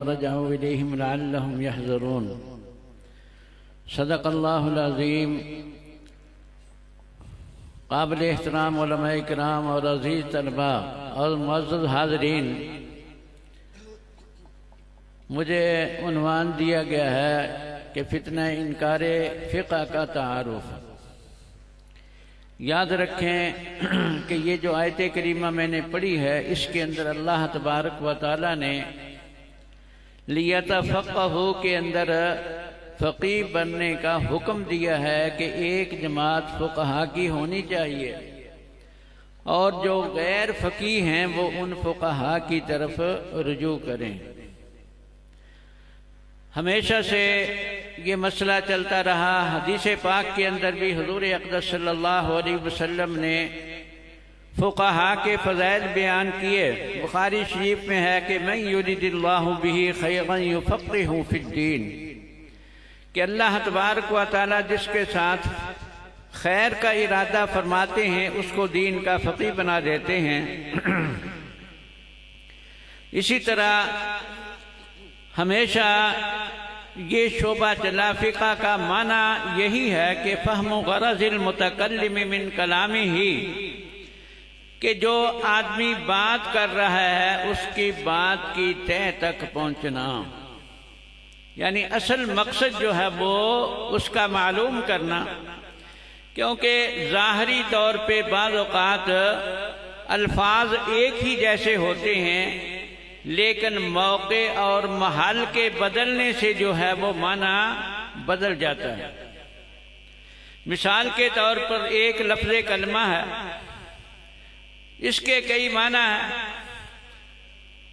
رجعوا إليهم لعلهم يحذرون صدق اللہ العظیم۔ قابل احترام علماء کرام اور عزیز طلباء اور معزز حاضرین، مجھے عنوان دیا گیا ہے کہ فتنہ انکار فقہ کا تعارف۔ یاد رکھیں کہ یہ جو آیت کریمہ میں نے پڑھی ہے، اس کے اندر اللہ تبارک و تعالی نے لیتفقہوا کے اندر فقیہ بننے کا حکم دیا ہے کہ ایک جماعت فقہا کی ہونی چاہیے، اور جو غیر فقیہ ہیں وہ ان فقہا کی طرف رجوع کریں۔ ہمیشہ سے یہ مسئلہ چلتا رہا۔ حدیث پاک کے اندر بھی حضور اقدس صلی اللہ علیہ وسلم نے فقہا کے فضائل بیان کیے۔ بخاری شریف میں ہے کہ من یرید اللہ بہ خیرا یفقہہ فی الدین، کہ اللہ تبارک و تعالی جس کے ساتھ خیر کا ارادہ فرماتے ہیں اس کو دین کا فقیہ بنا دیتے ہیں۔ اسی طرح ہمیشہ یہ شعبہ چلا، فقہ کا معنی یہی ہے کہ فہم غرض المتکلم من کلامہ ہی، کہ جو آدمی بات کر رہا ہے اس کی بات کی تہ تک پہنچنا، یعنی اصل مقصد جو ہے وہ اس کا معلوم کرنا۔ کیونکہ ظاہری طور پہ بعض اوقات الفاظ ایک ہی جیسے ہوتے ہیں، لیکن موقع اور محل کے بدلنے سے جو ہے وہ معنی بدل جاتا ہے۔ مثال کے طور پر ایک لفظ کلمہ ہے، اس کے کئی معنی ہیں۔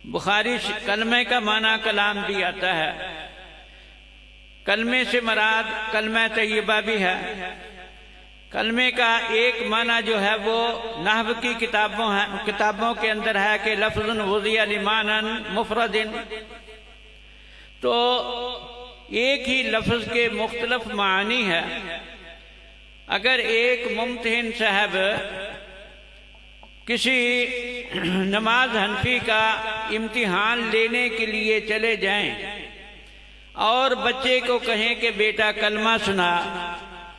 بخاری کلمہ کا معنی کلام بھی آتا ہے، کلمے سے مراد کلمہ طیبہ بھی ہے۔ کلمے کا ایک معنی جو ہے وہ نحو کی کتابوں کے اندر ہے کہ لفظ وضع لمعنی مفرد، تو ایک ہی لفظ کے مختلف معانی ہے۔ اگر ایک ممتحن صاحب کسی نماز حنفی کا امتحان لینے کے لیے چلے جائیں اور بچے کو کہیں کہ بیٹا کلمہ سنا،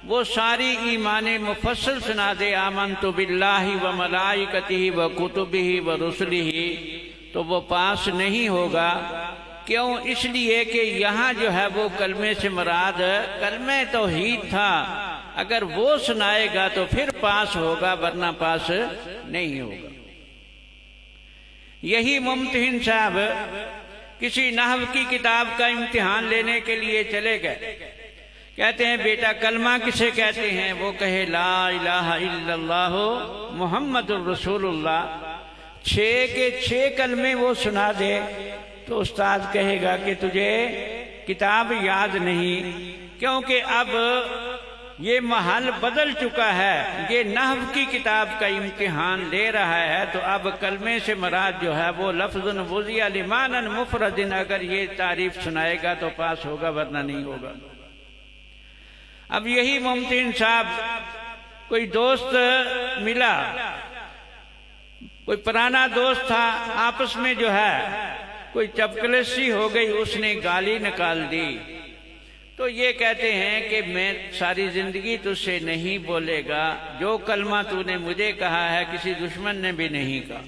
وہ ساری ایمان مفصل سنا دے، آمنت باللہ و ملائکتہ و کتبہ و رسلہ، تو وہ پاس نہیں ہوگا۔ کیوں؟ اس لیے کہ یہاں جو ہے وہ کلمے سے مراد کلمہ توحید تھا۔ اگر وہ سنائے گا تو پھر پاس ہوگا، ورنہ پاس نہیں ہوگا۔ یہی ممتحن صاحب کسی نحو کی کتاب کا امتحان لینے کے لیے چلے گئے، کہتے ہیں بیٹا کلمہ کسے کہتے ہیں؟ وہ کہے لا الہ الا اللہ محمد الرسول اللہ، 6 کے 6 کلمے وہ سنا دے، تو استاد کہے گا کہ تجھے کتاب یاد نہیں، کیونکہ اب یہ محل بدل چکا ہے، یہ نحو کی کتاب کا امتحان لے رہا ہے، تو اب کلمے سے مراد جو ہے وہ لفظ وضع لمعنی مفرد، اگر یہ تعریف سنائے گا تو پاس ہوگا، ورنہ نہیں ہوگا۔ اب یہی ممتحن صاحب کوئی دوست ملا، کوئی پرانا دوست تھا، آپس میں جو ہے کوئی چپکلسی ہو گئی، اس نے گالی نکال دی، تو یہ کہتے ہیں کہ میں ساری زندگی تجھ سے نہیں بولے گا، جو کلمہ تو نے مجھے کہا ہے کسی دشمن نے بھی نہیں کہا،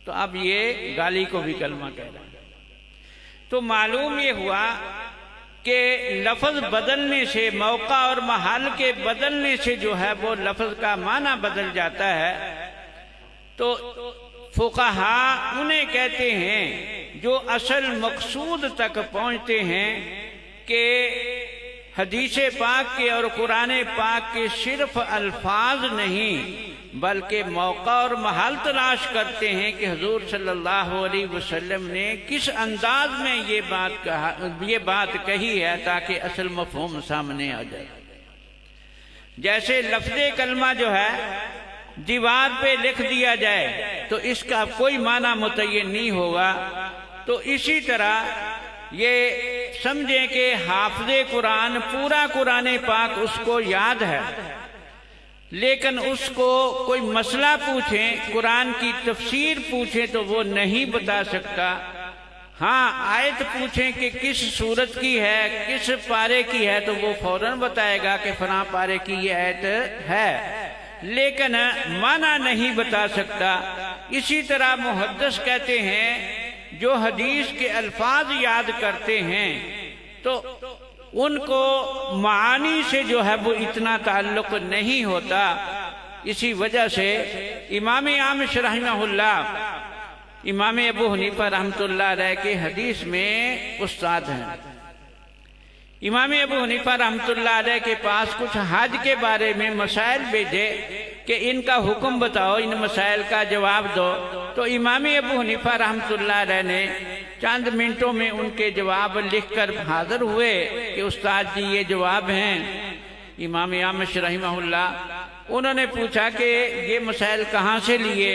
تو اب یہ گالی کو بھی کلمہ کہہ رہا ہے۔ تو معلوم یہ ہوا کہ لفظ بدلنے سے، موقع اور محل کے بدلنے سے جو ہے وہ لفظ کا معنی بدل جاتا ہے۔ تو فقہا انہیں کہتے ہیں جو اصل مقصود تک پہنچتے ہیں، کہ حدیث پاک کے اور قرآن پاک کے صرف الفاظ نہیں بلکہ موقع اور محل تلاش کرتے ہیں کہ حضور صلی اللہ علیہ وسلم نے کس انداز میں یہ بات کہی ہے، تاکہ اصل مفہوم سامنے آ جائے۔ جیسے لفظ کلمہ جو ہے دیوار پہ لکھ دیا جائے تو اس کا کوئی معنی متعین نہیں ہوگا، تو اسی طرح یہ سمجھیں کہ حافظ قرآن پورا قرآن پاک اس کو یاد ہے، لیکن اس کو کوئی مسئلہ پوچھیں، قرآن کی تفسیر پوچھیں تو وہ نہیں بتا سکتا، ہاں آیت پوچھیں کہ کس سورت کی ہے، کس پارے کی ہے، تو وہ فوراً بتائے گا کہ فلاں پارے کی یہ آیت ہے، لیکن معنی نہیں بتا سکتا۔ اسی طرح محدث کہتے ہیں جو حدیث کے الفاظ یاد کرتے ہیں تو ان کو معانی سے جو ہے وہ اتنا تعلق نہیں ہوتا۔ اسی وجہ سے امام اعمش رحمہ اللہ، امام ابو حنیفہ رحمۃ اللہ علیہ کے حدیث میں استاد ہیں۔ امام ابو حنیفہ رحمۃ اللہ علیہ کے پاس کچھ حج کے بارے میں مسائل بھیجے کہ ان کا حکم بتاؤ، ان مسائل کا جواب دو، تو امام ابو حنیفہ رحمۃ اللہ علیہ نے چند منٹوں میں ان کے جواب لکھ کر حاضر ہوئے کہ استاد جی یہ جواب ہیں۔ امام اعمش رحمہ اللہ انہوں نے پوچھا کہ یہ مسائل کہاں سے لیے؟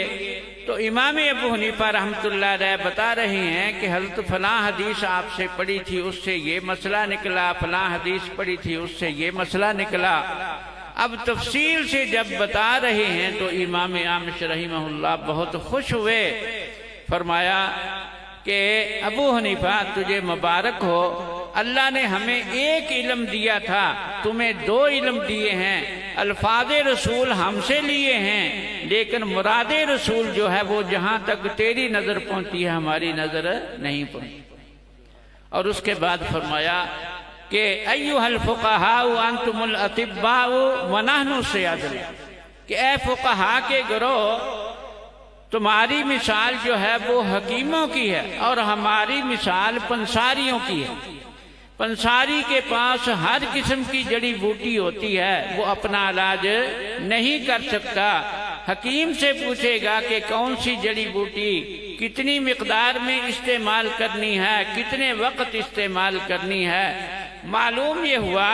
تو امام ابو حنیفہ رحمۃ اللہ علیہ بتا رہے ہیں کہ حضرت فلاں حدیث آپ سے پڑھی تھی، اس سے یہ مسئلہ نکلا، فلاں حدیث پڑھی تھی، اس سے یہ مسئلہ نکلا۔ اب تفصیل سے جب بتا رہے ہیں تو امام اعمش رحمہ اللہ بہت خوش ہوئے، فرمایا کہ ابو حنیفہ تجھے مبارک ہو، اللہ نے ہمیں ایک علم دیا تھا، تمہیں دو علم دیے ہیں۔ الفاظ رسول ہم سے لیے ہیں، لیکن مراد رسول جو ہے وہ جہاں تک تیری نظر پہنچتی ہے ہماری نظر نہیں پہنچتی۔ اور اس کے بعد فرمایا کہ ایھا الفقہاء انتم الاطباء ونحن سیادل، کہ اے فقہاء کے گروہ تمہاری مثال جو ہے وہ حکیموں کی ہے اور ہماری مثال پنساریوں کی ہے۔ پنساری کے پاس ہر قسم کی جڑی بوٹی ہوتی ہے، وہ اپنا علاج نہیں کر سکتا۔ حکیم سے پوچھے گا کہ کون سی جڑی بوٹی کتنی مقدار میں استعمال کرنی ہے، کتنے وقت استعمال کرنی ہے۔ معلوم یہ ہوا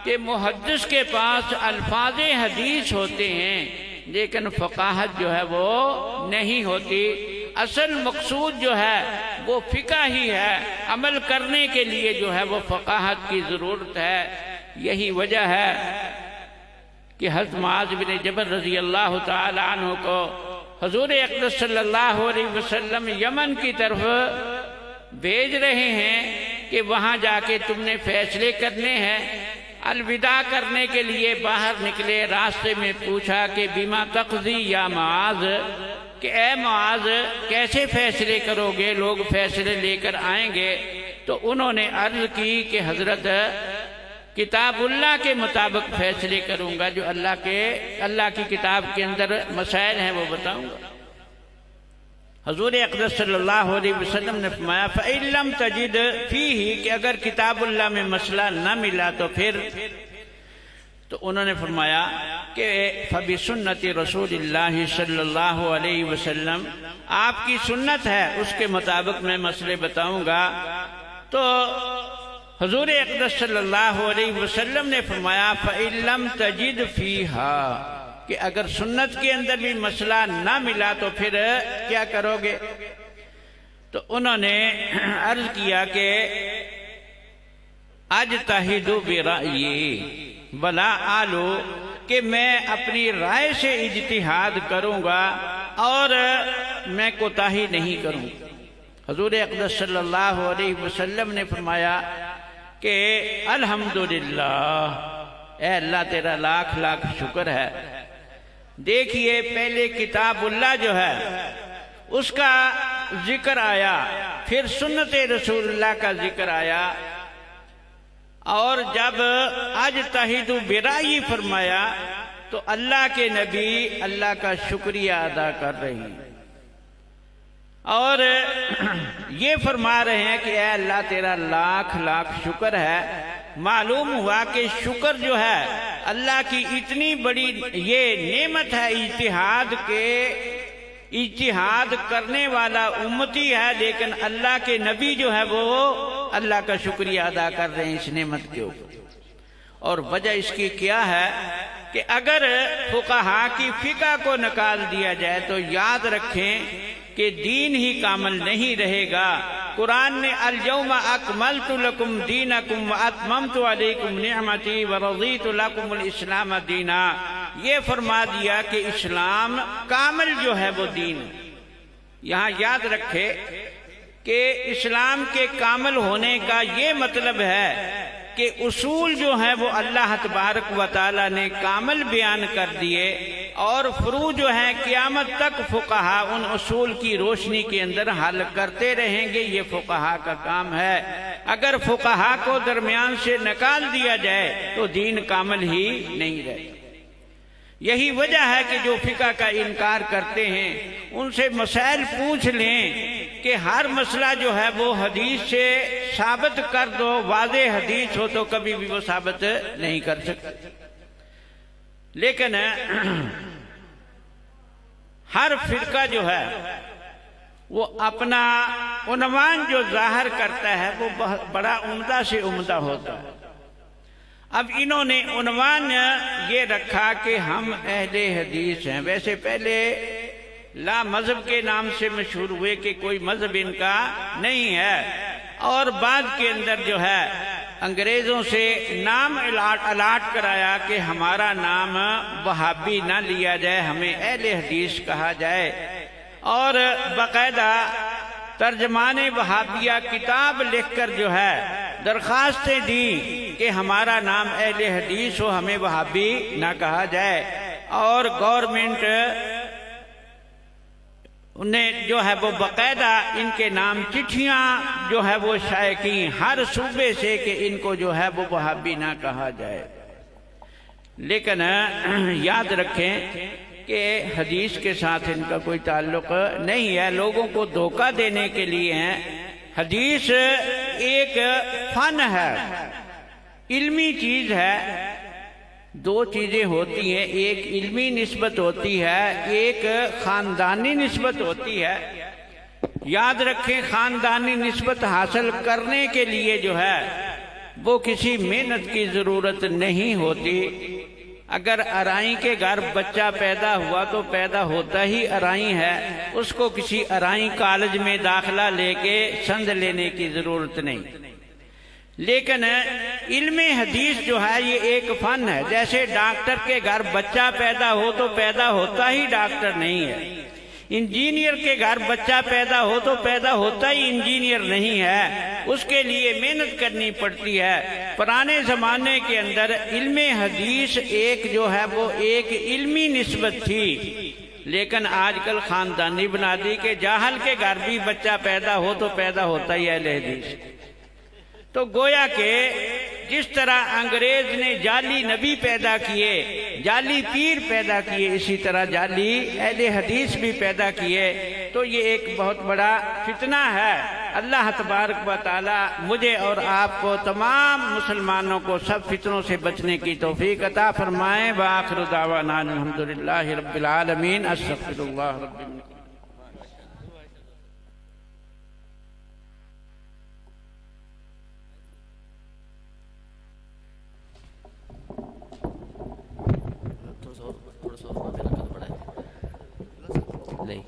کہ محدث کے پاس الفاظ حدیث ہوتے ہیں لیکن فقاہت جو ہے وہ نہیں ہوتی۔ اصل مقصود جو ہے وہ فقہ ہی ہے، عمل کرنے کے لیے جو ہے وہ فقاہت کی ضرورت ہے۔ یہی وجہ ہے کہ حضرت معاذ بن جبل رضی اللہ تعالی عنہ کو حضور اقدس صلی اللہ علیہ وسلم یمن کی طرف بھیج رہے ہیں کہ وہاں جا کے تم نے فیصلے کرنے ہیں۔ الوداع کرنے کے لیے باہر نکلے، راستے میں پوچھا کہ بما تقضی یا معاذ، کہ اے معاذ کیسے فیصلے کرو گے، لوگ فیصلے لے کر آئیں گے۔ تو انہوں نے عرض کی کہ حضرت کتاب اللہ کے مطابق فیصلے کروں گا، جو اللہ کی کتاب کے اندر مسائل ہیں وہ بتاؤں گا۔ حضور اقدس صلی اللہ علیہ وسلم نے فرمایا فَإِن لَمْ تَجِدْ فِيهِ، کہ اگر کتاب اللہ میں مسئلہ نہ ملا تو پھر، تو انہوں نے فرمایا کہ فَبِسُنَّةِ رسول اللہ صلی اللہ علیہ وسلم، آپ کی سنت ہے اس کے مطابق میں مسئلے بتاؤں گا۔ تو حضور اقدس صلی اللہ علیہ وسلم نے فرمایا فَإِن لَمْ تَجِدْ فِيهَا، کہ اگر سنت کے اندر بھی مسئلہ نہ ملا تو پھر کیا کرو گے؟ تو انہوں نے عرض کیا کہ اجتہد برأیی ولا آلو، کہ میں اپنی رائے سے اجتہاد کروں گا اور میں کوتاہی نہیں کروں۔ حضور اقدس صلی اللہ علیہ وسلم نے فرمایا کہ الحمدللہ، اے اللہ تیرا لاکھ لاکھ شکر ہے۔ دیکھیے پہلے کتاب اللہ جو ہے اس کا ذکر آیا، پھر سنت رسول اللہ کا ذکر آیا، اور جب اجتہد برأیی فرمایا تو اللہ کے نبی اللہ کا شکریہ ادا کر رہے ہیں اور یہ فرما رہے ہیں کہ اے اللہ تیرا لاکھ لاکھ شکر ہے۔ معلوم ہوا کہ شکر جو ہے اللہ کی اتنی بڑی یہ نعمت ہے، اجتہاد کرنے والا امتی ہے، لیکن اللہ کے نبی جو ہے وہ اللہ کا شکریہ ادا کر رہے ہیں اس نعمت کے اوپر۔ اور وجہ اس کی کیا ہے کہ اگر فقہا کی فقہ کو نکال دیا جائے تو یاد رکھیں کہ دین ہی کامل نہیں رہے گا۔ قرآن نے الیوم اکملت لکم دینکم واتممت علیکم نعمتی ورضیت لکم الاسلام دینا، یہ فرما دیا کہ اسلام کامل جو ہے وہ دین۔ یہاں یاد رکھے کہ اسلام کے کامل ہونے کا یہ مطلب ہے کہ اصول جو ہیں وہ اللہ تبارک و تعالی نے کامل بیان کر دیے، اور فروع جو ہیں قیامت تک فقہا ان اصول کی روشنی کے اندر حل کرتے رہیں گے۔ یہ فقہا کا کام ہے۔ اگر فقہا کو درمیان سے نکال دیا جائے تو دین کامل ہی نہیں رہے۔ یہی وجہ ہے کہ جو فقہ کا انکار کرتے ہیں ان سے مسائل پوچھ لیں کہ ہر مسئلہ جو ہے وہ حدیث سے ثابت کر دو، واضح حدیث ہو تو کبھی بھی وہ ثابت نہیں کر سکتے۔ لیکن ہر فرقہ جو ہے وہ اپنا عنوان جو ظاہر کرتا ہے وہ بڑا عمدہ سے عمدہ ہوتا ہے۔ اب انہوں نے عنوان یہ رکھا کہ ہم اہل حدیث ہیں۔ ویسے پہلے لا مذہب کے نام سے مشہور ہوئے کہ کوئی مذہب ان کا نہیں ہے، اور بعد کے اندر جو ہے انگریزوں سے نام الاٹ کرایا کہ ہمارا نام وہابی نہ لیا جائے، ہمیں اہل حدیث کہا جائے، اور باقاعدہ ترجمان وہابیہ کتاب لکھ کر جو ہے درخواستیں دی کہ ہمارا نام اہل حدیث ہو، ہمیں وہابی نہ کہا جائے، اور گورنمنٹ نے جو ہے وہ باقاعدہ ان کے نام چٹھیاں جو ہے وہ شائع کی ہر صوبے سے کہ ان کو جو ہے وہ وہابی نہ کہا جائے۔ لیکن یاد رکھیں کہ حدیث کے ساتھ ان کا کوئی تعلق نہیں ہے، لوگوں کو دھوکہ دینے کے لیے ہیں۔ حدیث ایک فن ہے، علمی چیز ہے۔ دو چیزیں ہوتی ہیں، ایک علمی نسبت ہوتی ہے، ایک خاندانی نسبت ہوتی ہے۔ یاد رکھیں خاندانی نسبت حاصل کرنے کے لیے جو ہے وہ کسی محنت کی ضرورت نہیں ہوتی۔ اگر ارائی کے گھر بچہ پیدا ہوا تو پیدا ہوتا ہی ارائی ہے، اس کو کسی ارائی کالج میں داخلہ لے کے سند لینے کی ضرورت نہیں۔ لیکن علم حدیث جو ہے یہ ایک فن ہے۔ جیسے ڈاکٹر کے گھر بچہ پیدا ہو تو پیدا ہوتا ہی ڈاکٹر نہیں ہے، انجینئر کے گھر بچہ پیدا ہو تو پیدا ہوتا ہی انجینئر نہیں ہے، اس کے لیے محنت کرنی پڑتی ہے۔ پرانے زمانے کے اندر علم حدیث ایک جو ہے وہ ایک علمی نسبت تھی، لیکن آج کل خاندانی بنا دی کہ جاہل کے گھر بھی بچہ پیدا ہو تو پیدا ہوتا ہی اہل حدیث۔ تو گویا کہ جس طرح انگریز نے جعلی نبی پیدا کیے، جعلی پیر پیدا کیے، اسی طرح جعلی اہل حدیث بھی پیدا کیے۔ تو یہ ایک بہت بڑا فتنہ ہے۔ اللہ تبارک و تعالی مجھے اور آپ کو تمام مسلمانوں کو سب فتنوں سے بچنے کی توفیق عطا فرمائے۔ وآخر دعوانا الحمدللہ رب العالمین۔ استغفر اللہ رب العالمین۔ تھوڑا سا اور دینا پڑا ہے نہیں